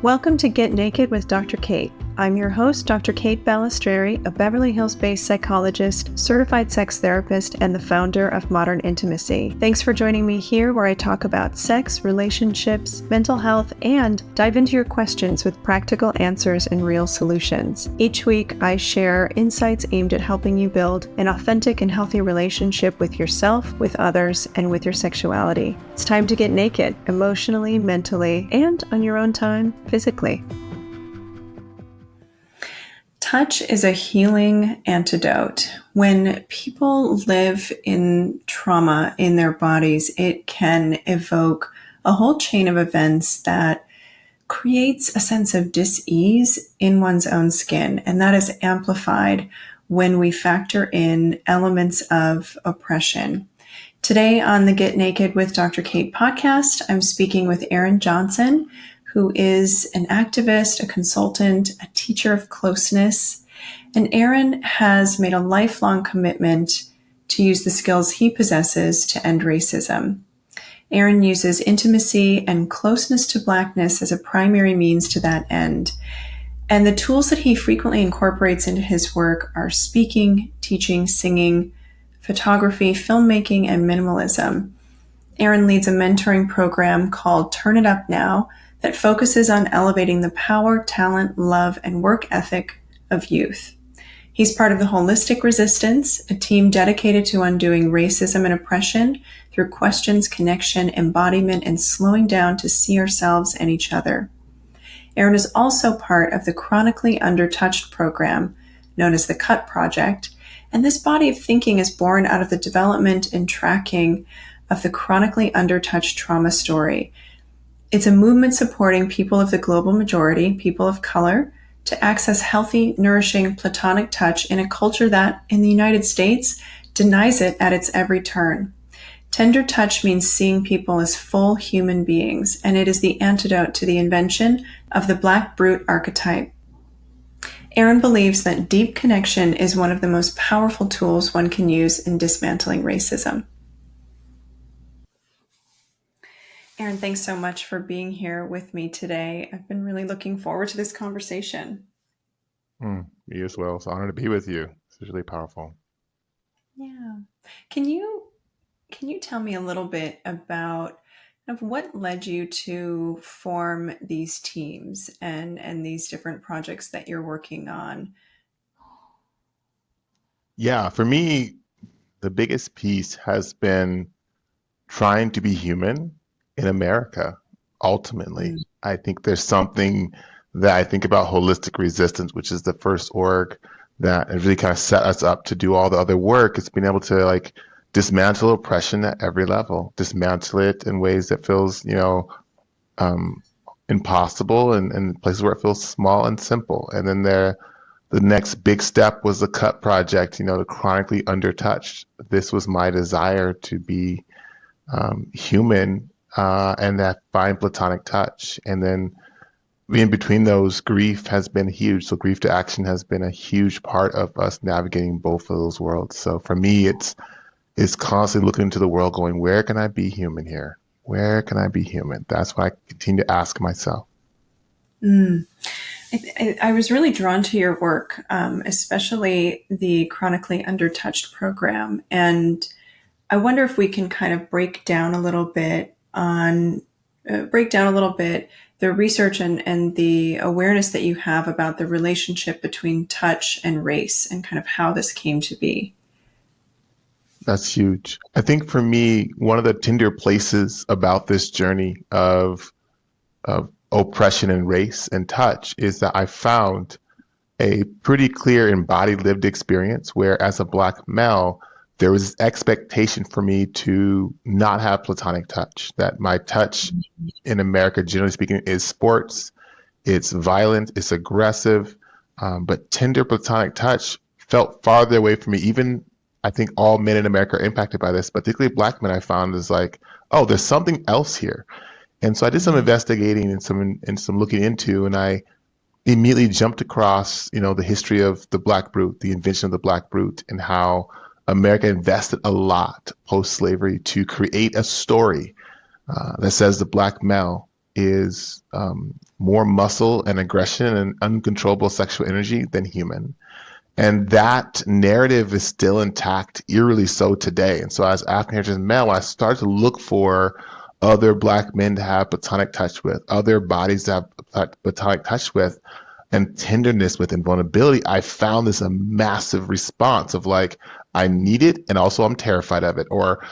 Welcome to Get Naked with Dr. Kate. I'm your host, Dr. Kate Balestrieri, a Beverly Hills-based psychologist, certified sex therapist, and the founder of Modern Intimacy. Thanks for joining me here where I talk about sex, relationships, mental health, and dive into your questions with practical answers and real solutions. Each week, I share insights aimed at helping you build an authentic and healthy relationship with yourself, with others, and with your sexuality. It's time to get naked, emotionally, mentally, and on your own time, physically. Touch is a healing antidote. When people live in trauma in their bodies, it can evoke a whole chain of events that creates a sense of dis-ease in one's own skin. And that is amplified when we factor in elements of oppression. Today on the Get Naked with Dr. Kate podcast, I'm speaking with Erin Johnson, who is an activist, a consultant, a teacher of closeness. And Erin has made a lifelong commitment to use the skills he possesses to end racism. Erin uses intimacy and closeness to Blackness as a primary means to that end. And the tools that he frequently incorporates into his work are speaking, teaching, singing, photography, filmmaking, and minimalism. Erin leads a mentoring program called Turn It Up Now that focuses on elevating the power, talent, love, and work ethic of youth. He's part of the Holistic Resistance, a team dedicated to undoing racism and oppression through questions, connection, embodiment, and slowing down to see ourselves and each other. Erin is also part of the Chronically UnderTouched program, known as the CUT Project, and this body of thinking is born out of the development and tracking of the Chronically UnderTouched trauma story. It's a movement supporting people of the global majority, people of color, to access healthy, nourishing, Platonic touch in a culture that, in the United States, denies it at its every turn. Tender touch means seeing people as full human beings, and it is the antidote to the invention of the Black brute archetype. Erin believes that deep connection is one of the most powerful tools one can use in dismantling racism. Erin, thanks so much for being here with me today. I've been really looking forward to this conversation. Me as well. It's an honor to be with you. It's really powerful. Yeah. Can you tell me a little bit about what led you to form these teams and these different projects that you're working on? Yeah, for me, the biggest piece has been trying to be human in America. Ultimately, I think there's something that I think about Holistic Resistance, which is the first org that has really kind of set us up to do all the other work. It's been able to dismantle oppression at every level, dismantle it in ways that feels, impossible and places where it feels small and simple. And then the next big step was the CUT project, the Chronically UnderTouched. This was my desire to be human and that find Platonic touch. And then in between those, grief has been huge. So grief to action has been a huge part of us navigating both of those worlds. So for me, it's constantly looking into the world going, where can I be human here? Where can I be human? That's what I continue to ask myself. I was really drawn to your work, especially the Chronically UnderTouched program. And I wonder if we can kind of break down a little bit the research and the awareness that you have about the relationship between touch and race and kind of how this came to be. That's huge. I think for me, one of the tender places about this journey of oppression and race and touch is that I found a pretty clear embodied lived experience where as a Black male, there was this expectation for me to not have Platonic touch, that my touch in America, generally speaking, is sports, it's violent, it's aggressive, but tender Platonic touch felt farther away from me. Even I think all men in America are impacted by this, particularly Black men I found is oh, there's something else here. And so I did some investigating and some looking into, and I immediately jumped across, the history of the Black brute, the invention of the Black brute, and how America invested a lot post-slavery to create a story that says the Black male is more muscle and aggression and uncontrollable sexual energy than human. And that narrative is still intact, eerily so today. And so as African heritage male, I started to look for other Black men to have platonic touch with, other bodies to have platonic touch with, and tenderness with, and vulnerability. I found this a massive response of like, I need it, and also I'm terrified of it. Or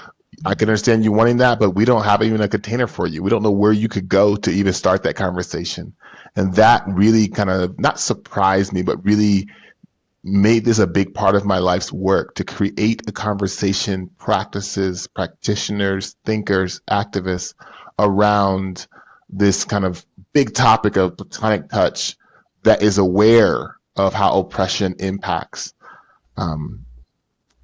I can understand you wanting that, but we don't have even a container for you. We don't know where you could go to even start that conversation. And that really kind of not surprised me, but really made this a big part of my life's work to create a conversation, practices, practitioners, thinkers, activists around this kind of big topic of platonic touch that is aware of how oppression impacts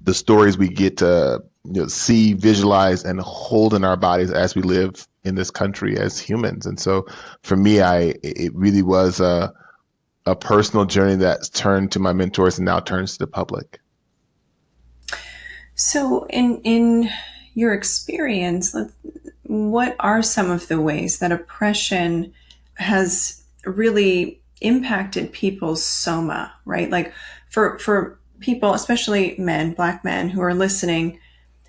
the stories we get to see, visualize, and hold in our bodies as we live in this country as humans. And so for me, it really was a personal journey that's turned to my mentors and now turns to the public. So in your experience, what are some of the ways that oppression has really impacted people's soma, right? Like for people, especially men, Black men who are listening,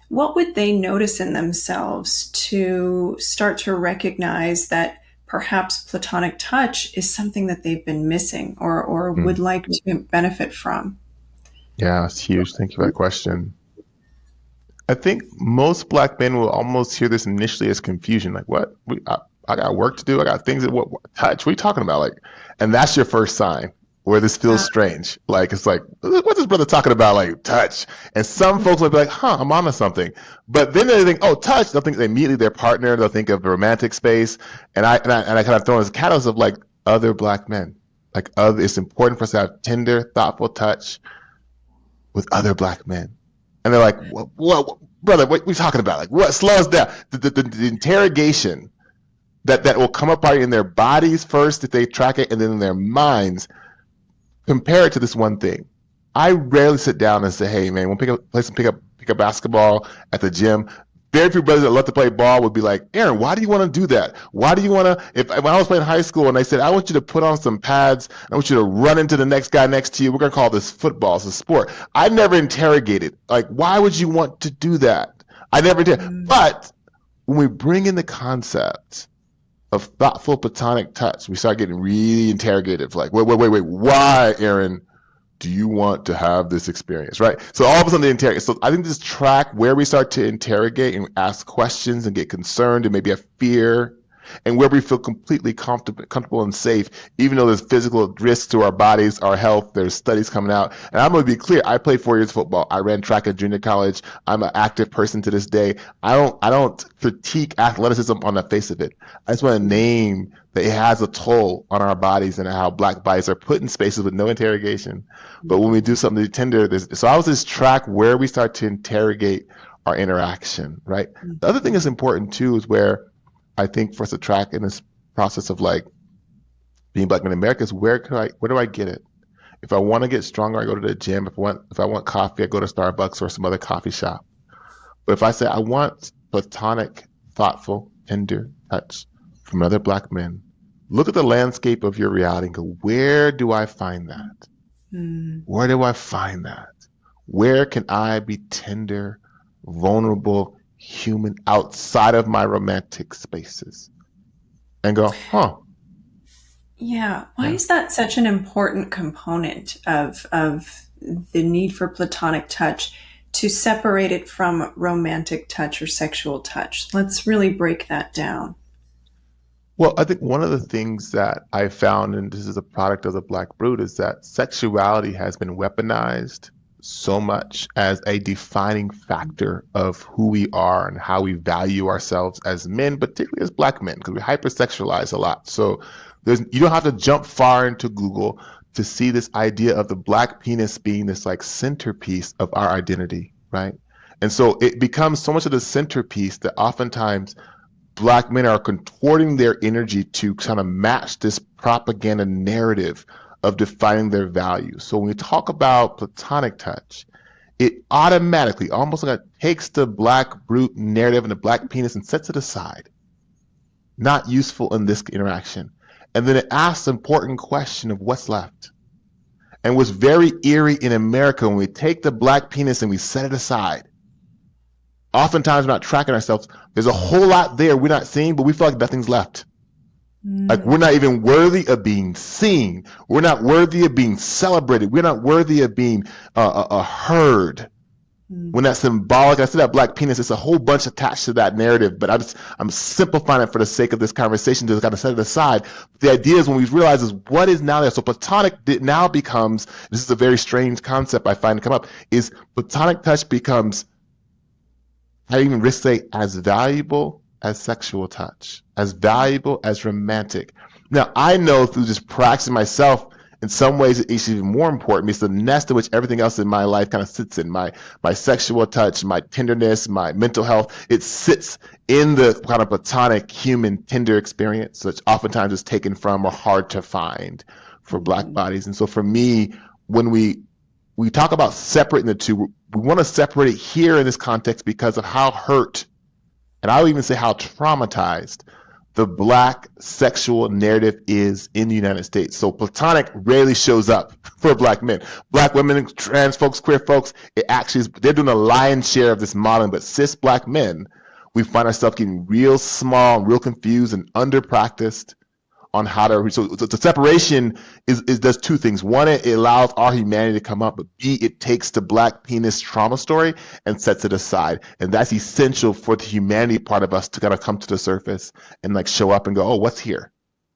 what would they notice in themselves to start to recognize that perhaps platonic touch is something that they've been missing or would like to benefit from? Yeah, it's huge. Thank you for that question. I think most Black men will almost hear this initially as confusion. Like, what? I got work to do. I got things that what touch. What are you talking about? Like, and that's your first sign where this feels strange. Like, it's like, what's this brother talking about? Like, touch. And some folks will be like, I'm onto something. But then they think, oh, touch. They'll think immediately their partner. They'll think of the romantic space. And I kind of throw in this catalyst of like other Black men. Like, it's important for us to have tender, thoughtful touch with other Black men. And they're like, what brother, what are we talking about? Like, what? Slow us down. The interrogation that will come up in their bodies first if they track it, and then in their minds, compare it to this one thing. I rarely sit down and say, hey, man, we'll pick up basketball at the gym. Very few brothers that love to play ball would be like, Aaron, why do you want to do that? Why do you want to, when I was playing high school and they said, I want you to put on some pads, I want you to run into the next guy next to you, we're going to call this football, it's a sport. I never interrogated, like, why would you want to do that? I never did. But when we bring in the concept of thoughtful platonic touch, we start getting really interrogative, like, wait, why, Aaron? Do you want to have this experience, right? So all of a sudden, interrogate. So I think this track where we start to interrogate and ask questions and get concerned and maybe have fear, and where we feel completely comfortable and safe, even though there's physical risks to our bodies, our health. There's studies coming out, and I'm going to be clear. I played 4 years of football. I ran track at junior college. I'm an active person to this day. I don't critique athleticism on the face of it. I just want to name that it has a toll on our bodies and how Black bodies are put in spaces with no interrogation. But when we do something tender, so I was this track where we start to interrogate our interaction, right? The other thing that's important too is where I think for us to track in this process of like being Black men in America is where do I get it? If I want to get stronger, I go to the gym. If I want coffee, I go to Starbucks or some other coffee shop. But if I say I want platonic, thoughtful, tender touch from other Black men, look at the landscape of your reality and go, where do I find that? Where do I find that? Where can I be tender, vulnerable, human outside of my romantic spaces? And go, Yeah. Why is that such an important component of the need for platonic touch, to separate it from romantic touch or sexual touch? Let's really break that down. Well, I think one of the things that I found, and this is a product of the Black Brood, is that sexuality has been weaponized so much as a defining factor of who we are and how we value ourselves as men, particularly as Black men, because we hypersexualize a lot. So you don't have to jump far into Google to see this idea of the Black penis being this like centerpiece of our identity, right? And so it becomes so much of the centerpiece that oftentimes Black men are contorting their energy to kind of match this propaganda narrative of defining their value. So when we talk about platonic touch, it automatically, almost like it takes the Black brute narrative and the Black penis and sets it aside. not useful in this interaction. And then it asks the important question of what's left. And what's very eerie in America, when we take the Black penis and we set it aside, oftentimes we're not tracking ourselves. There's a whole lot there we're not seeing, but we feel like nothing's left. Like we're not even worthy of being seen. We're not worthy of being celebrated. We're not worthy of being heard. When that's symbolic, I see that Black penis, it's a whole bunch attached to that narrative, but I'm simplifying it for the sake of this conversation to kind of set it aside. The idea is when we realize is what is now there. So Platonic now becomes, this is a very strange concept I find to come up, is Platonic touch becomes, I even risk say, as valuable as sexual touch, as valuable as romantic. Now, I know through just practicing myself, in some ways it's even more important because the nest in which everything else in my life kind of sits in, my sexual touch, my tenderness, my mental health, it sits in the kind of platonic human tender experience, which oftentimes is taken from or hard to find for Black bodies. And so for me, when we talk about separating the two, we want to separate it here in this context because of how hurt, and I would even say how traumatized, the Black sexual narrative is in the United States. So Platonic rarely shows up for Black men. Black women, trans folks, queer folks, it actually is, they're doing a lion's share of this modeling, but cis Black men, we find ourselves getting real small, real confused, and under-practiced on how to, so the separation does two things. One, it allows our humanity to come up, but B, it takes the Black penis trauma story and sets it aside. And that's essential for the humanity part of us to kind of come to the surface and like show up and go, oh, what's here?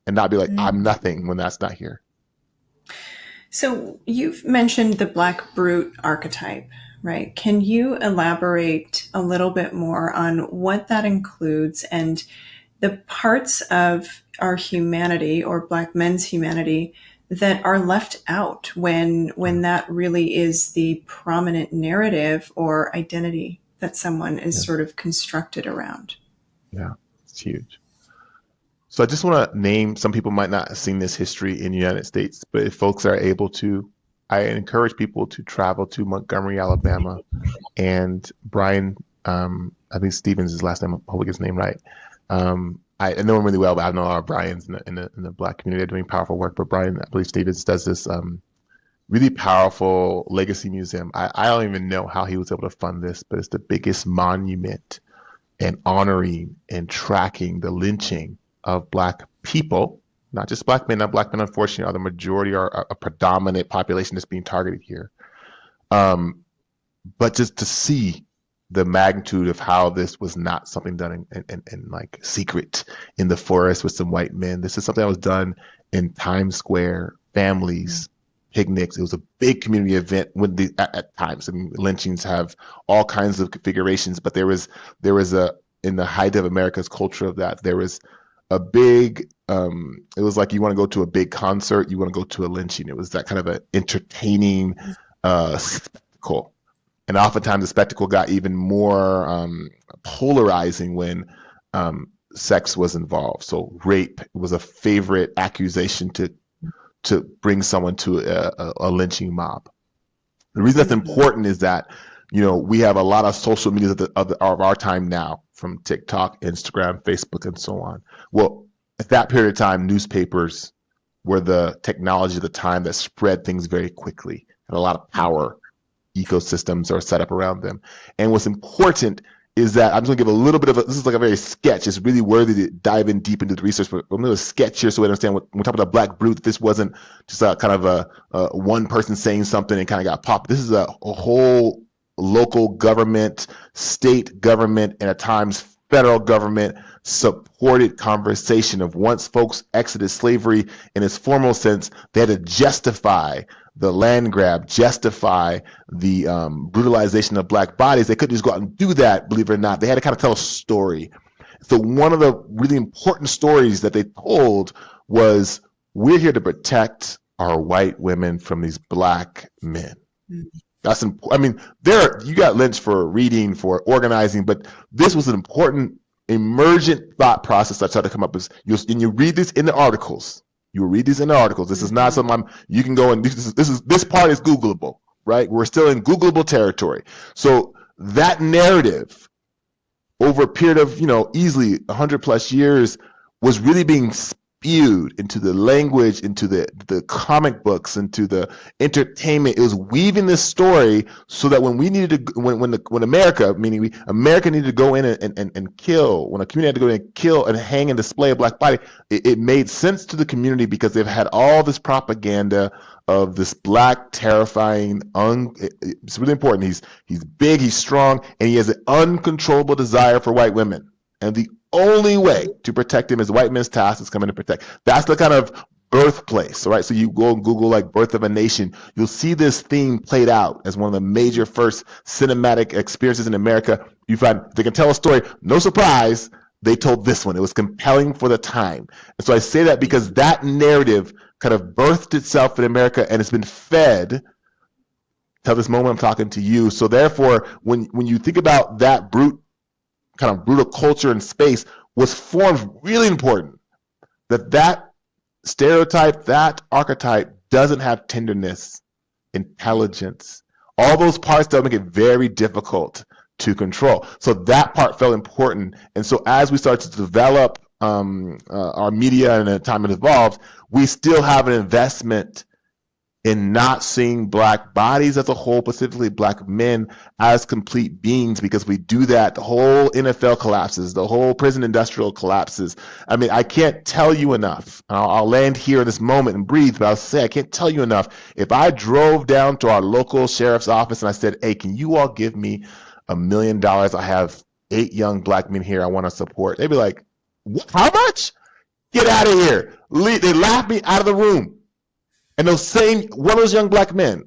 And not be like, I'm nothing when that's not here. So you've mentioned the Black brute archetype, right? Can you elaborate a little bit more on what that includes and the parts of our humanity or Black men's humanity that are left out when that really is the prominent narrative or identity that someone is sort of constructed around? Yeah, it's huge. So I just want to name, some people might not have seen this history in the United States, but if folks are able to, I encourage people to travel to Montgomery, Alabama, and Brian, I think Stevens is his last name, I hope I get his name right. I know him really well, but I know a lot of Brian's in the Black community. They're doing powerful work. But Brian, I believe Stevens, does this really powerful legacy museum. I don't even know how he was able to fund this, but it's the biggest monument and honoring and tracking the lynching of Black people, not just Black men. Not Black men, unfortunately, are the majority, are a predominant population that's being targeted here. But just to see the magnitude of how this was not something done in like secret in the forest with some white men. This is something that was done in Times Square, families, picnics. It was a big community event when at times. I mean, lynchings have all kinds of configurations, but there was a, in the height of America's culture of that, there was a big, it was like you want to go to a big concert, you want to go to a lynching. It was that kind of an entertaining spectacle. And oftentimes the spectacle got even more polarizing when sex was involved. So rape was a favorite accusation to bring someone to a lynching mob. The reason that's important is that, you know, we have a lot of social media of our time now, from TikTok, Instagram, Facebook, and so on. Well, at that period of time, newspapers were the technology of the time that spread things very quickly, had a lot of power. Ecosystems are set up around them. And what's important is that I'm just going to give a little bit of this is like a very sketch. It's really worthy to dive in deep into the research, but I'm going to sketch here so we understand when we're talking about Black brute, this wasn't just a kind of a one person saying something and kind of got popped. This is a whole local government, state government, and at times federal government supported conversation of once folks exited slavery in its formal sense, they had to justify the land grab, justify the brutalization of Black bodies. They couldn't just go out and do that, believe it or not. They had to kind of tell a story. So one of the really important stories that they told was, we're here to protect our white women from these Black men. That's important. I mean, you got lynched for reading, for organizing, but this was an important emergent thought process that started to come up. And you read this in the articles. You read these in the articles. This is not something you can go and this part is Googleable, right? We're still in Googleable territory. So that narrative over a period of, easily 100 plus years was really being spewed into the language, into the comic books, into the entertainment. It was weaving this story so that when we needed to, when America, meaning America needed to go in and kill, when a community had to go in and kill and hang and display a black body, it made sense to the community because they've had all this propaganda of this black, terrifying, it's really important. He's big, he's strong, and he has an uncontrollable desire for white women. And the only way to protect him is white men's task is coming to protect. That's the kind of birthplace, right? So you go and Google like Birth of a Nation, you'll see this theme played out as one of the major first cinematic experiences in America. You find they can tell a story, no surprise, they told this one. It was compelling for the time. And so I say that because that narrative kind of birthed itself in America and it's been fed till this moment I'm talking to you. So therefore, when you think about that kind of brutal culture and space was formed really important, that stereotype, that archetype doesn't have tenderness, intelligence, all those parts that make it very difficult to control. So that part felt important. And so as we start to develop our media and the time it evolves, we still have an investment in not seeing black bodies as a whole, specifically black men, as complete beings, because we do that, the whole NFL collapses, the whole prison industrial collapses. I mean, I can't tell you enough. I'll land here in this moment and breathe, but I'll say I can't tell you enough. If I drove down to our local sheriff's office and I said, hey, can you all give me $1 million? I have 8 young black men here I want to support. They'd be like, how much? Get out of here. They laughed me out of the room. And those same, one of those young black men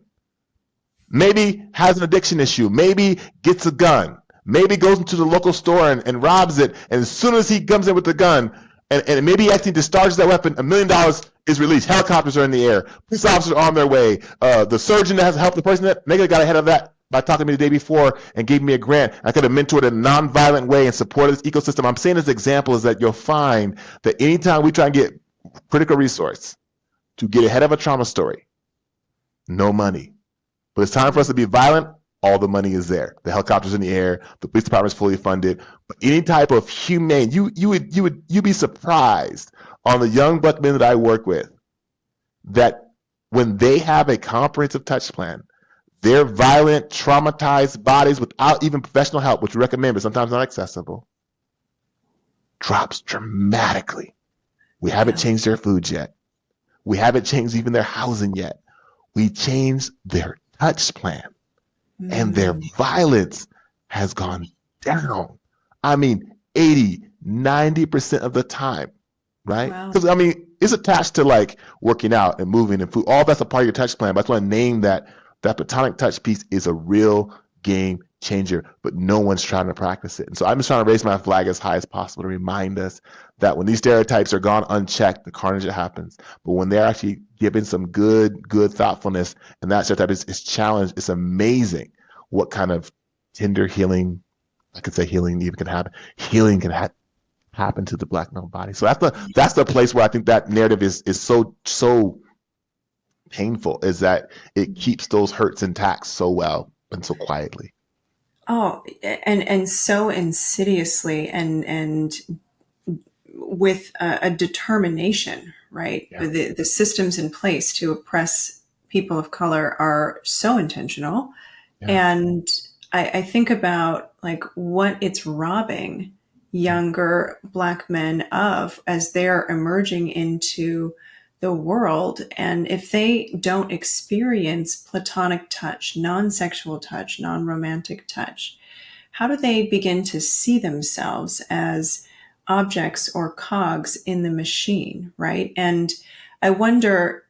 maybe has an addiction issue, maybe gets a gun, maybe goes into the local store and robs it. And as soon as he comes in with the gun, and maybe he actually discharges that weapon, $1 million is released. Helicopters are in the air. Police officers are on their way. The surgeon that has helped the person that maybe got ahead of that by talking to me the day before and gave me a grant. I could have mentored in a nonviolent way and supported this ecosystem. I'm saying this example is that you'll find that anytime we try and get critical resource to get ahead of a trauma story, no money. But it's time for us to be violent, all the money is there. The helicopter's in the air, the police department's fully funded. But any type of humane, you'd be surprised on the young black men that I work with that when they have a comprehensive touch plan, their violent, traumatized bodies without even professional help, which we recommend, but sometimes not accessible, drops dramatically. We haven't changed their foods yet. We haven't changed even their housing yet. We changed their touch plan, and their violence has gone down. I mean, 80, 90% of the time, right? Because, I mean, it's attached to like working out and moving and food. All that's a part of your touch plan. But I just want to name that Platonic Touch piece is a real game changer, but no one's trying to practice it. And so I'm just trying to raise my flag as high as possible to remind us that when these stereotypes are gone unchecked, the carnage that happens. But when they're actually given some good thoughtfulness, and that stereotype is challenged, it's amazing what kind of tender healing, I could say healing even can happen. Healing can happen to the black male body. So that's the place where I think that narrative is so painful, is that it keeps those hurts intact so well and so quietly. Oh, and so insidiously and with a determination, right? Yeah. The systems in place to oppress people of color are so intentional. Yeah. And I think about like what it's robbing younger black men of as they're emerging into the world. And if they don't experience platonic touch, non-sexual touch, non-romantic touch, how do they begin to see themselves as objects or cogs in the machine, right? And I wonder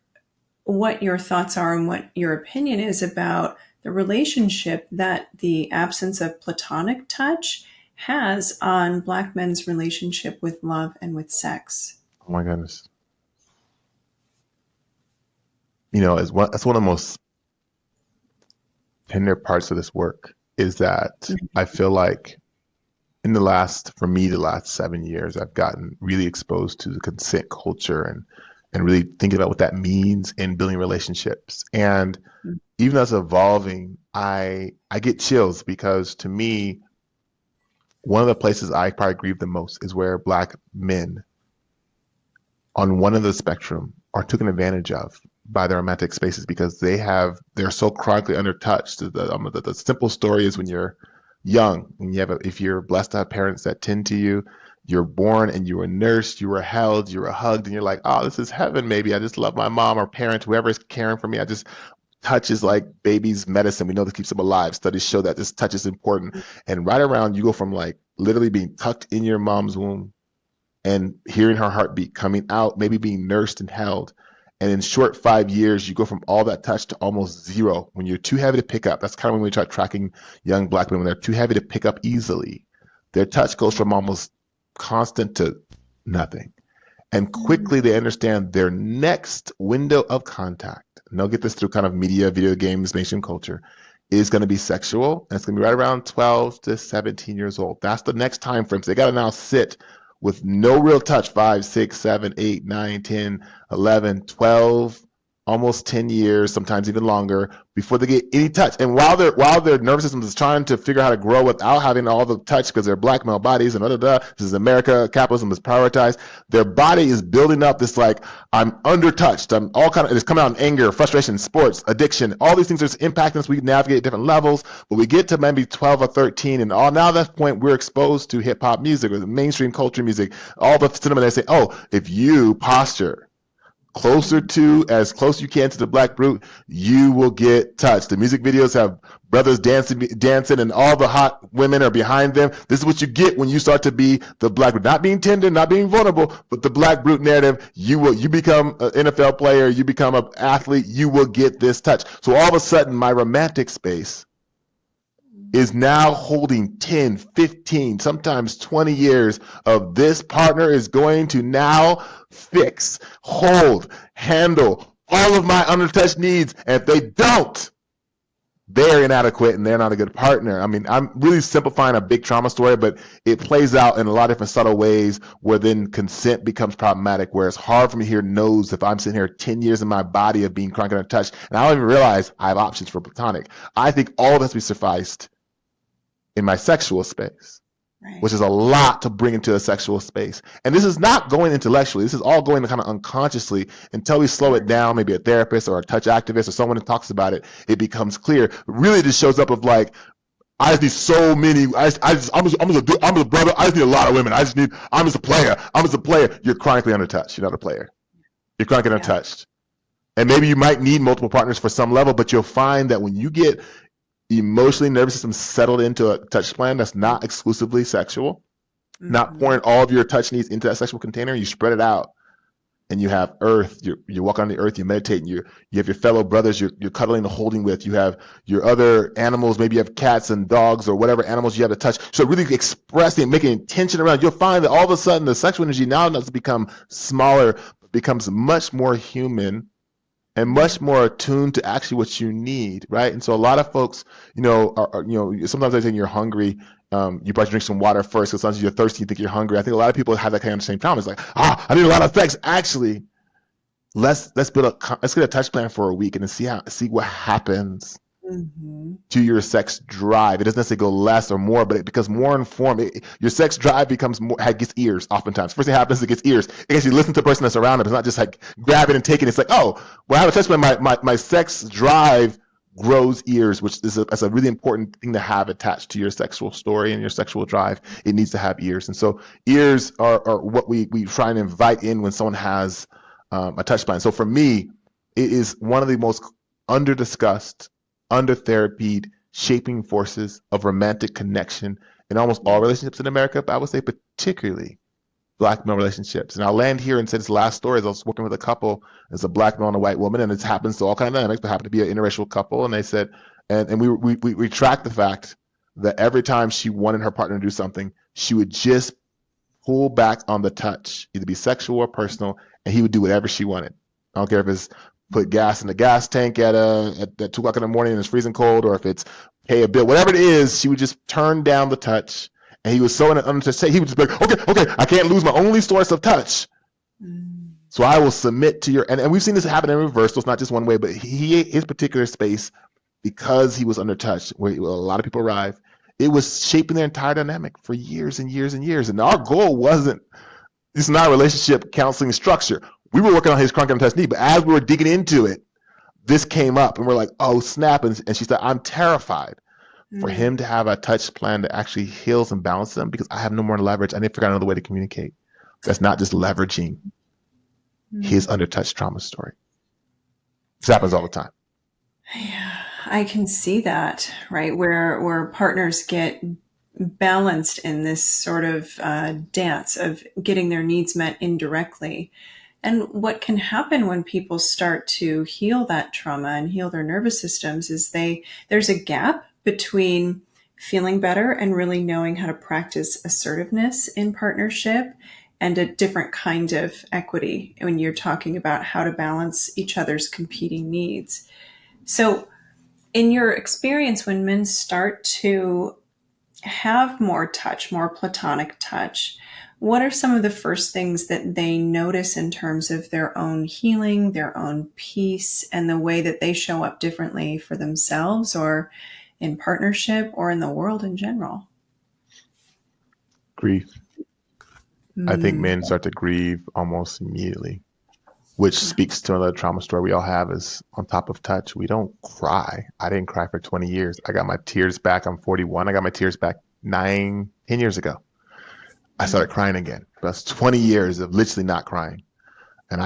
what your thoughts are and what your opinion is about the relationship that the absence of platonic touch has on black men's relationship with love and with sex. Oh my goodness. You know, that's one of the most tender parts of this work is that I feel like in the last 7 years, I've gotten really exposed to the consent culture and really thinking about what that means in building relationships. And even as evolving, I get chills because to me, one of the places I probably grieve the most is where black men on one end of the spectrum are taken advantage of by their romantic spaces because they're so chronically undertouched. The simple story is when you're young and if you're blessed to have parents that tend to you, you're born and you were nursed, you were held, you were hugged, and you're like, oh, this is heaven. Maybe I just love my mom or parent, whoever is caring for me. I just touch is like baby's medicine. We know this keeps them alive. Studies show that this touch is important. And right around, you go from like literally being tucked in your mom's womb and hearing her heartbeat coming out, maybe being nursed and held. And in short 5 years, you go from all that touch to almost zero. When you're too heavy to pick up, that's kind of when we start tracking young black women. When they're too heavy to pick up easily, their touch goes from almost constant to nothing. And quickly they understand their next window of contact, and they'll get this through kind of media, video games, mainstream culture, is going to be sexual. And it's going to be right around 12 to 17 years old. That's the next time frame. So they got to now sit with no real touch, 5, 6, 7, 8, 9, 10, 11, 12, almost 10 years, sometimes even longer, before they get any touch. And while their nervous system is trying to figure out how to grow without having all the touch because they're black male bodies and this is America, capitalism is prioritized, their body is building up this like, I'm undertouched, I'm all kind of, it's coming out in anger, frustration, sports, addiction, all these things are impacting us. We navigate at different levels, but we get to maybe 12 or 13 and now at that point we're exposed to hip hop music or the mainstream culture music, all the cinema. They say, oh, if you posture as close you can to the black brute, you will get touched. The music videos have brothers dancing, and all the hot women are behind them. This is what you get when you start to be the black brute, not being tender, not being vulnerable, but the black brute narrative. You become an NFL player, you become an athlete, you will get this touch. So all of a sudden, my romantic space is now holding 10, 15, sometimes 20 years of this partner is going to now fix, hold, handle all of my undertouched needs. And if they don't, they're inadequate and they're not a good partner. I mean, I'm really simplifying a big trauma story, but it plays out in a lot of different subtle ways where then consent becomes problematic, where it's hard for me to hear no's if I'm sitting here 10 years in my body of being chronically untouched. And I don't even realize I have options for platonic. I think all of this be sufficed in my sexual space, right, which is a lot to bring into a sexual space. And this is not going intellectually. This is all going kind of unconsciously until we slow it down, maybe a therapist or a touch activist or someone who talks about it, it becomes clear. Really, it just shows up of like, I just need so many. I'm just a brother. I just need a lot of women. I'm just a player. You're chronically undertouched. You're not a player. You're chronically untouched. And maybe you might need multiple partners for some level, but you'll find that when you get emotionally nervous system settled into a touch plan that's not exclusively sexual, not pouring all of your touch needs into that sexual container, you spread it out and you have earth, you walk on the earth, you meditate, and you have your fellow brothers you're cuddling and holding with, you have your other animals, maybe you have cats and dogs or whatever animals you have to touch. So really expressing, making intention around, you'll find that all of a sudden the sexual energy now doesn't become smaller, becomes much more human and much more attuned to actually what you need, right? And so a lot of folks, sometimes they think you're hungry, you probably drink some water first because sometimes you're thirsty, you think you're hungry. I think a lot of people have that kind of same problem. It's like, I need a lot of sex. Actually, let's get a touch plan for a week and then see what happens to your sex drive. It doesn't necessarily go less or more, but it becomes more informed. Your sex drive becomes more, it gets ears oftentimes. First thing happens, it gets ears. It gets you listen to the person that's around it. It's not just like grab it and take it. It's like, oh, when I have a touch plan, my sex drive grows ears, which is a really important thing to have attached to your sexual story and your sexual drive. It needs to have ears. And so ears are what we try and invite in when someone has a touch plan. So for me, it is one of the most under-discussed, under-therapied, shaping forces of romantic connection in almost all relationships in America, but I would say particularly black male relationships. And I'll land here and say this last story. I was working with a couple, it's a black male and a white woman, and it happens to all kinds of dynamics, but happened to be an interracial couple. And they said, and we tracked the fact that every time she wanted her partner to do something, she would just pull back on the touch, either be sexual or personal, and he would do whatever she wanted. I don't care if it's put gas in the gas tank at 2 o'clock in the morning and it's freezing cold, or if it's pay a bill, whatever it is, she would just turn down the touch. And he was so untouched, he would just be like, okay, I can't lose my only source of touch. So I will submit to your, and we've seen this happen in reverse, so it's not just one way, but his particular space, because he was undertouched, where a lot of people arrive, it was shaping their entire dynamic for years and years and years. And our goal wasn't This is not a relationship counseling structure. We were working on his chronic untouched need, but as we were digging into it, this came up and we're like, oh, snap. And she said, I'm terrified for Mm, him to have a touch plan that actually heals and balances them because I have no more leverage. I need to figure out another way to communicate. That's not just leveraging his mm. undertouched trauma story. This happens all the time. Yeah, I can see that, right? Where partners get balanced in this sort of dance of getting their needs met indirectly. And what can happen when people start to heal that trauma and heal their nervous systems is there's a gap between feeling better and really knowing how to practice assertiveness in partnership and a different kind of equity when you're talking about how to balance each other's competing needs. So, in your experience, when men start to have more touch, more platonic touch, what are some of the first things that they notice in terms of their own healing, their own peace, and the way that they show up differently for themselves or in partnership or in the world in general? Grief. I think Mm, men start to grieve almost immediately, which yeah. speaks to another trauma story we all have is on top of touch. We don't cry. I didn't cry for 20 years. I got my tears back. I'm 41. I got my tears back 10 years ago. I Mm, started crying again. That's 20 years of literally not crying. And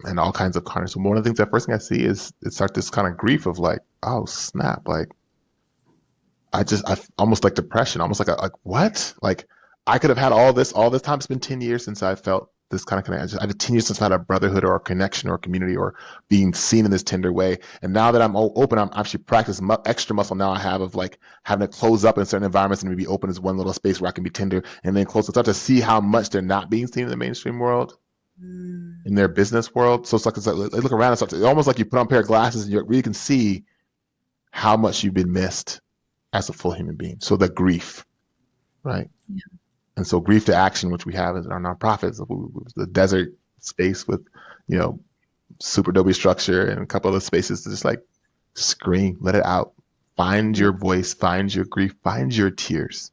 and all kinds of carnage. So one of the things, that first thing I see is it start this kind of grief of like, oh snap. Like I almost like depression, almost like what? Like I could have had all this time. It's been 10 years since I felt this kind of connection. I've had 10 years since I had a brotherhood or a connection or a community or being seen in this tender way. And now that I'm open, I'm actually practicing extra muscle now I have of like having to close up in certain environments and maybe open as one little space where I can be tender and then close. I start to see how much they're not being seen in the mainstream world, mm, in their business world. So it's like they look around and start to, almost like you put on a pair of glasses and you really can see how much you've been missed as a full human being. So the grief, right? yeah. And so grief to action, which we have in our nonprofits, the desert space with, you know, super dope structure and a couple other spaces to just like scream, let it out, find Yeah. your voice, find your grief, find your tears,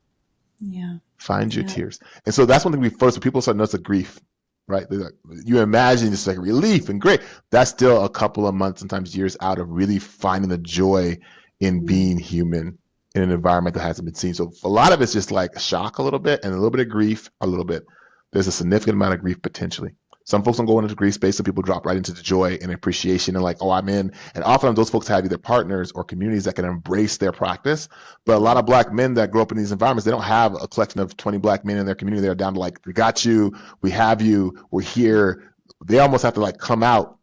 Yeah. find your Yeah. tears. And so that's one thing we first, when people start to notice the grief, right? Like, you imagine it's like relief and great. That's still a couple of months, sometimes years out of really finding the joy in Mm, being human in an environment that hasn't been seen. So a lot of it's just like shock a little bit and a little bit of grief, a little bit. There's a significant amount of grief potentially. Some folks don't go into the grief space, some people drop right into the joy and appreciation and like, oh, I'm in. And often those folks have either partners or communities that can embrace their practice. But a lot mm, of black men that grow up in these environments, they don't have a collection of 20 black men in their community. They're down to like, we got you, we have you, we're here. They almost have to like come out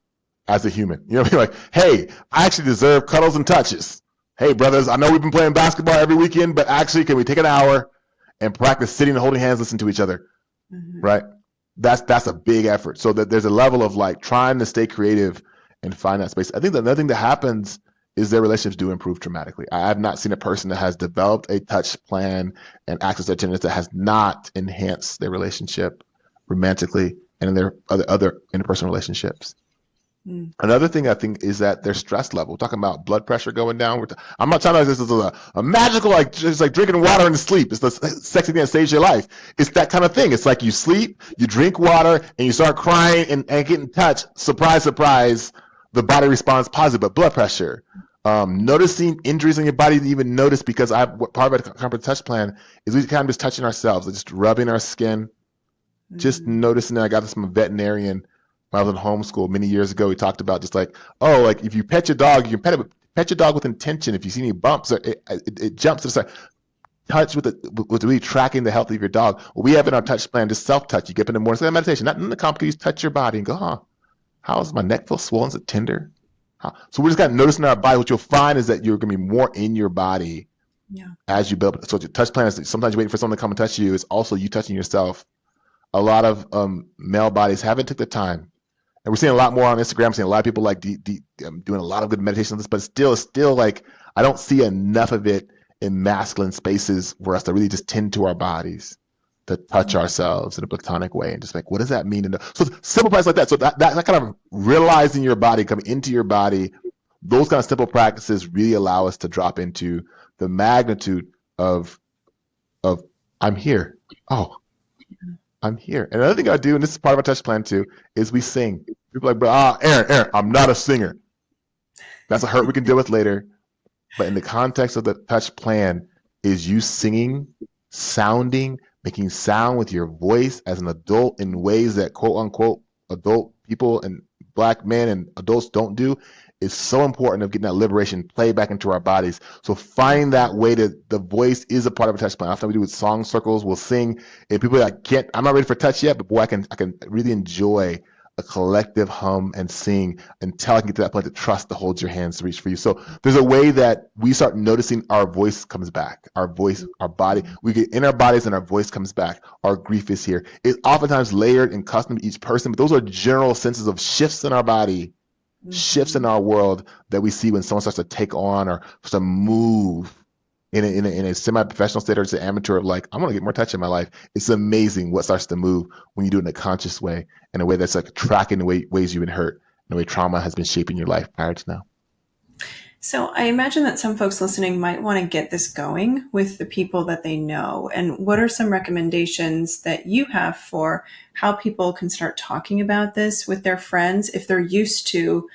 as a human. You know what I mean? Like, hey, I actually deserve cuddles and touches. Hey, brothers, I know we've been playing basketball every weekend, but actually, can we take an hour and practice sitting and holding hands, listening to each other? mhm. Right? That's a big effort. So that there's a level of like trying to stay creative and find that space. I think the another thing that happens is their relationships do improve dramatically. I have not seen a person that has developed a touch plan and access to tenderness that has not enhanced their relationship romantically and in their other interpersonal relationships. Mm, Another thing I think is that their stress level. We're talking about blood pressure going down. I'm not talking about this as a magical, like just like drinking water and sleep. It's the sexy thing that saves your life. It's that kind of thing. It's like you sleep, you drink water, and you start crying and get in touch. Surprise, surprise, the body responds positive. But blood pressure, noticing injuries in your body to even notice because part of a comprehensive touch plan is we kind of just touching ourselves, just rubbing our skin, just mm, noticing that. I got this from a veterinarian when I was in homeschool many years ago. He talked about just like, oh, like if you pet your dog, you can pet your dog with intention. If you see any bumps, it jumps to the side. Touch with really tracking the health of your dog. Well, we have in our touch plan just self touch. You get up in the morning, it's like meditation, not in the complicated. Touch your body and go, huh? How's my neck feel swollen? Is it tender? So we're just kind of noticing our body. What you'll find is that you're going to be more in your body yeah. as you build. So your touch plan is sometimes you're waiting for someone to come and touch you. It's also you touching yourself. A lot of male bodies haven't took the time, and we're seeing a lot more on Instagram. Seeing a lot of people like doing a lot of good meditation on this, but still like I don't see enough of it in masculine spaces for us to really just tend to our bodies, to touch ourselves in a platonic way, and just like, what does that mean? So simple practices like that. So that kind of realizing your body, coming into your body, those kind of simple practices really allow us to drop into the magnitude of I'm here. Oh, I'm here. And another thing I do, and this is part of our touch plan too, is we sing. People are like, bro, Aaron, I'm not a singer. That's a hurt we can deal with later. But in the context of the touch plan, is you singing, sounding, making sound with your voice as an adult in ways that quote unquote adult people and Black men and adults don't do, is so important of getting that liberation play back into our bodies. So find that way that the voice is a part of a touch plan. Often we do with song circles, we'll sing, and people are like, I'm not ready for touch yet, but boy, I can really enjoy a collective hum and sing until I can get to that point to trust to hold your hands to reach for you. So there's a way that we start noticing our voice comes back, our voice, our body. We get in our bodies and our voice comes back. Our grief is here. It's oftentimes layered and custom to each person, but those are general senses of shifts in our body, shifts in our world that we see when someone starts to take on or starts to move in a semi-professional state or it's an amateur of like, I want to get more touch in my life. It's amazing what starts to move when you do it in a conscious way, in a way that's like tracking the ways you've been hurt, and the way trauma has been shaping your life prior to now. So I imagine that some folks listening might want to get this going with the people that they know. And what are some recommendations that you have for how people can start talking about this with their friends if they're used to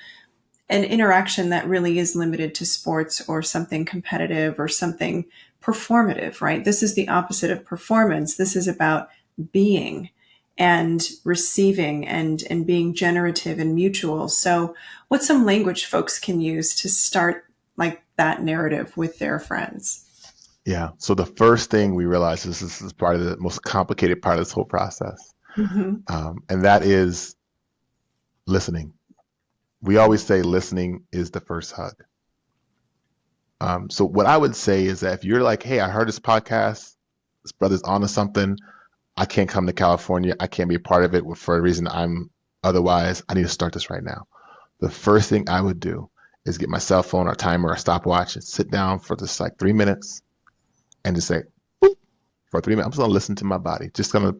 an interaction that really is limited to sports or something competitive or something performative, right? This is the opposite of performance. This is about being and receiving and being generative and mutual. So what's some language folks can use to start like that narrative with their friends? Yeah. So the first thing we realize is this is part of the most complicated part of this whole process. And that is listening. We always say listening is the first hug. So what I would say is that if you're like, hey, I heard this podcast, this brother's onto something, I can't come to California, I can't be a part of it for a reason otherwise, I need to start this right now. The first thing I would do is get my cell phone or timer or stopwatch and sit down for just like 3 minutes and just say, boop, for 3 minutes, I'm just gonna listen to my body. Just gonna,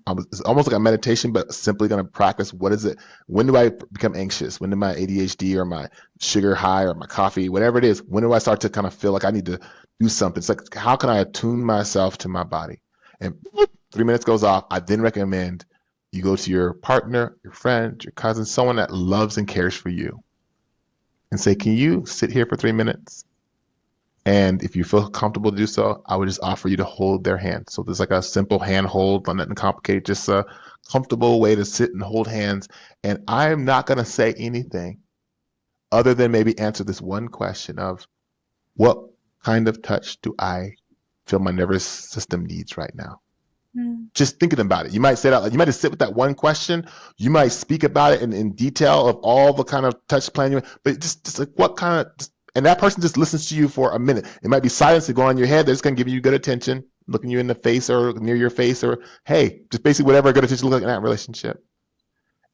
it's almost like a meditation, but simply gonna practice what is it, when do I become anxious? When do my ADHD or my sugar high or my coffee, whatever it is, when do I start to kind of feel like I need to do something? It's like, how can I attune myself to my body? And boop, 3 minutes goes off. I then recommend you go to your partner, your friend, your cousin, someone that loves and cares for you, and say, can you sit here for 3 minutes? And if you feel comfortable to do so, I would just offer you to hold their hand. So there's like a simple hand hold, nothing complicated, just a comfortable way to sit and hold hands. And I'm not going to say anything other than maybe answer this one question of, what kind of touch do I feel my nervous system needs right now? Just thinking about it. You might say that, you might just sit with that one question. You might speak about it in detail of all the kind of touch plan you, but just like what kind of, and that person just listens to you for a minute. It might be silence to go on in your head. They're just going to give you good attention, looking you in the face or near your face, or hey, just basically whatever good attention looks like in that relationship.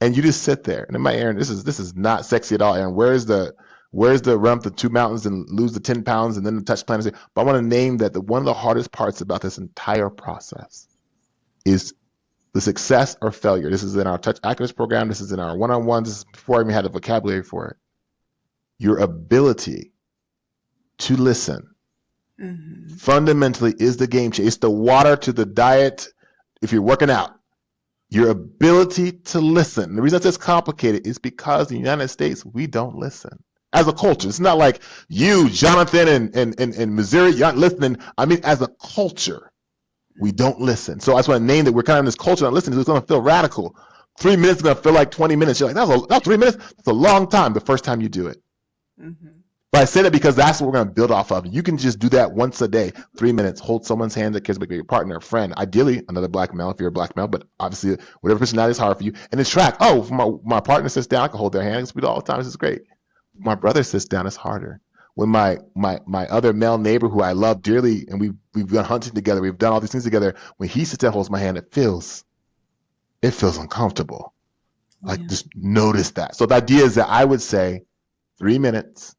And you just sit there. And it might, Aaron, this is not sexy at all. Aaron, where's the run up the 2 mountains and lose the 10 pounds and then the touch plan? But I want to name that one of the hardest parts about this entire process is the success or failure. This is in our Touch Activist program. This is in our one-on-ones. This is before I even had the vocabulary for it. Your ability to listen fundamentally is the game changer. It's the water to the diet if you're working out. Your ability to listen. The reason that's complicated is because in the United States, we don't listen. As a culture, it's not like you, Jonathan, and Missouri, you're not listening. I mean, as a culture, we don't listen. So I just want to name that we're kind of in this culture not listening. It's going to feel radical. 3 minutes is going to feel like 20 minutes. You're like, that's 3 minutes? That's a long time the first time you do it. But I say that because that's what we're going to build off of. You can just do that once a day, 3 minutes, hold someone's hand that cares about your partner, a friend, ideally another Black male if you're a Black male, but obviously whatever personality is hard for you. And then track, my partner sits down, I can hold their hand. We do it all the time. This is great. My brother sits down, it's harder. When my other male neighbor who I love dearly, and we've gone hunting together, we've done all these things together, when he sits down and holds my hand, it feels uncomfortable. Like, just notice that. So the idea is that I would say 3 minutes,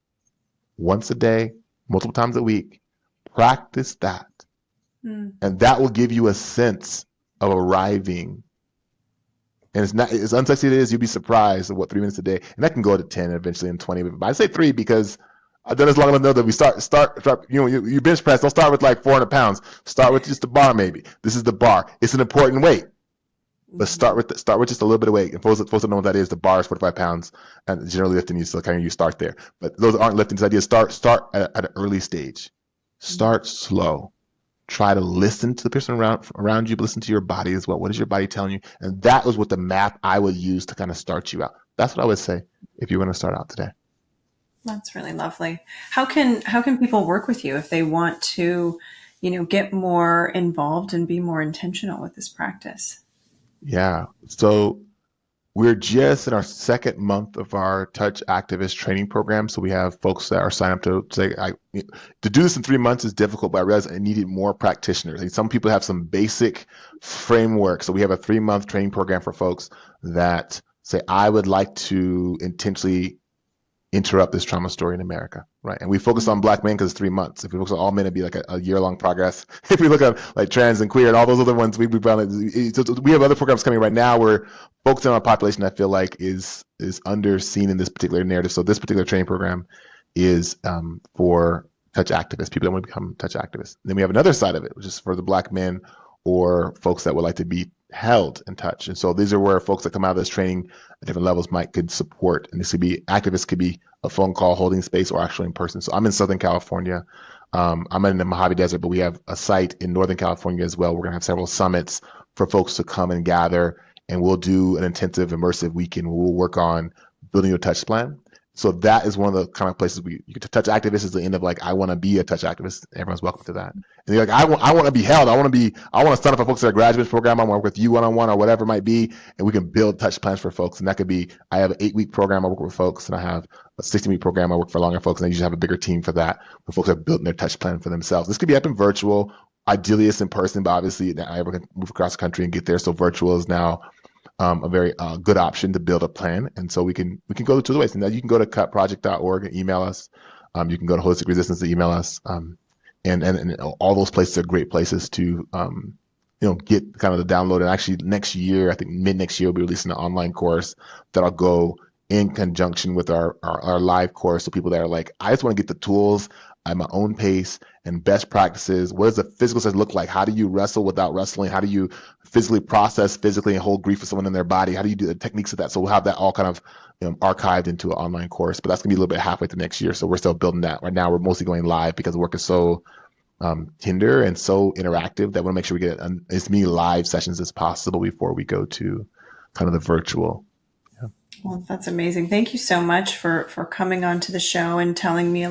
once a day, multiple times a week, practice that. And that will give you a sense of arriving. And it's not as unsexy as it is, you'll be surprised at what 3 minutes a day. And that can go to 10 eventually and 20. But I say 3 because I've done this long enough to know that we start, you bench press, don't start with like 400 pounds. Start with just the bar maybe. This is the bar. It's an important weight. But start with just a little bit of weight. And folks don't know what that is. The bar is 45 pounds, and generally lifting you, so kind of you start there. But those aren't lifting. The idea is start at an early stage. Start slow. Try to listen to the person around you, but listen to your body as well. What is your body telling you? And that was what the map I would use to kind of start you out. That's what I would say if you're going to start out today. That's really lovely. How can people work with you if they want to, get more involved and be more intentional with this practice? Yeah. So we're just in our second month of our Touch Activist training program. So we have folks that are signed up to say, to do this in 3 months is difficult, but I realized I needed more practitioners. And some people have some basic framework. So we have a 3-month training program for folks that say, I would like to intentionally interrupt this trauma story in America, right? And we focus on Black men because it's 3 months. If we focus on all men, it'd be like a year-long progress. If we look at like trans and queer and all those other ones, we have other programs coming right now. We're focusing on a population I feel like is underseen in this particular narrative. So this particular training program is for touch activists, people that want to become touch activists. And then we have another side of it, which is for the Black men or folks that would like to be held in touch. And so these are where folks that come out of this training at different levels could support. And this could be activists, could be a phone call holding space or actually in person. So I'm in Southern California. I'm in the Mojave Desert, but we have a site in Northern California as well. We're going to have several summits for folks to come and gather, and we'll do an intensive, immersive weekend where we'll work on building your touch plan. So that is one of the kind of places you get to touch activists is the end of like, I want to be a touch activist. Everyone's welcome to that. And you're like, I want to be held. I want to sign up for folks that are graduate program. I want to work with you one-on-one or whatever it might be. And we can build touch plans for folks. And that could be, I have an 8-week program I work with folks, and I have a 16-week program I work for longer folks. And I usually have a bigger team for that, where folks are building their touch plan for themselves. This could be up in virtual. Ideally it's in person, but obviously I can move across the country and get there. So virtual is now a very good option to build a plan. And so we can go two ways. And now you can go to cutproject.org and email us. You can go to Holistic Resistance to email us. And all those places are great places to, get kind of the download. And actually next year, I think mid next year, we'll be releasing an online course that'll go in conjunction with our live course. So people that are like, I just want to get the tools at my own pace and best practices. What does the physical side look like? How do you wrestle without wrestling? How do you physically process physically and hold grief for someone in their body? How do you do the techniques of that? So we'll have that all kind of archived into an online course, but that's gonna be a little bit halfway through next year. So we're still building that. Right now we're mostly going live because the work is so tender and so interactive that we want to make sure we get as many live sessions as possible before we go to kind of the virtual. Well, that's amazing. Thank you so much for coming on to the show and telling my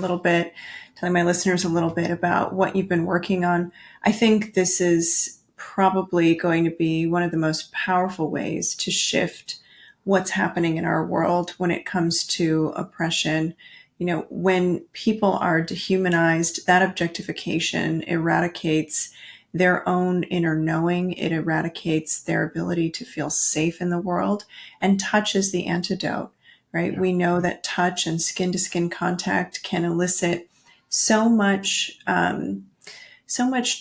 listeners a little bit about what you've been working on. I think this is probably going to be one of the most powerful ways to shift what's happening in our world when it comes to oppression. When people are dehumanized, that objectification eradicates their own inner knowing. It eradicates their ability to feel safe in the world, and touch is the antidote, right? Yeah. We know that touch and skin to skin contact can elicit so much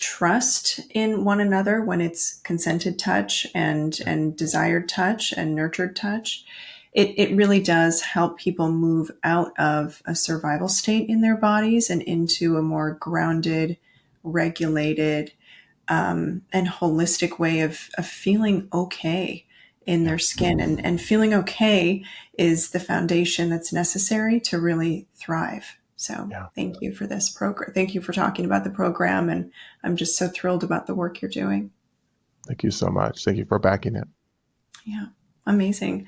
trust in one another when it's consented touch and desired touch and nurtured touch. It really does help people move out of a survival state in their bodies and into a more grounded, regulated, and holistic way of feeling okay in their skin. And feeling okay is the foundation that's necessary to really thrive. So Thank you for this program. Thank you for talking about the program. And I'm just so thrilled about the work you're doing. Thank you so much. Thank you for backing it. Yeah, amazing.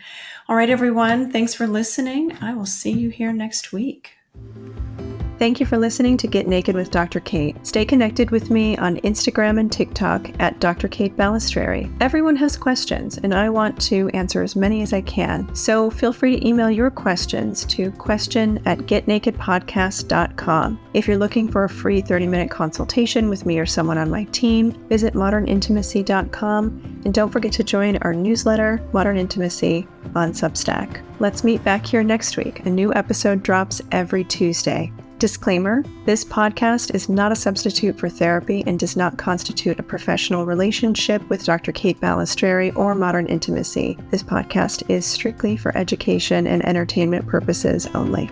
All right, everyone. Thanks for listening. I will see you here next week. Thank you for listening to Get Naked with Dr. Kate. Stay connected with me on Instagram and TikTok at Dr. Kate Balestrieri. Everyone has questions, and I want to answer as many as I can. So feel free to email your questions to question@getnakedpodcast.com. If you're looking for a free 30-minute consultation with me or someone on my team, visit modernintimacy.com. And don't forget to join our newsletter, Modern Intimacy, on Substack. Let's meet back here next week. A new episode drops every Tuesday. Disclaimer, this podcast is not a substitute for therapy and does not constitute a professional relationship with Dr. Kate Balestrieri or Modern Intimacy. This podcast is strictly for education and entertainment purposes only.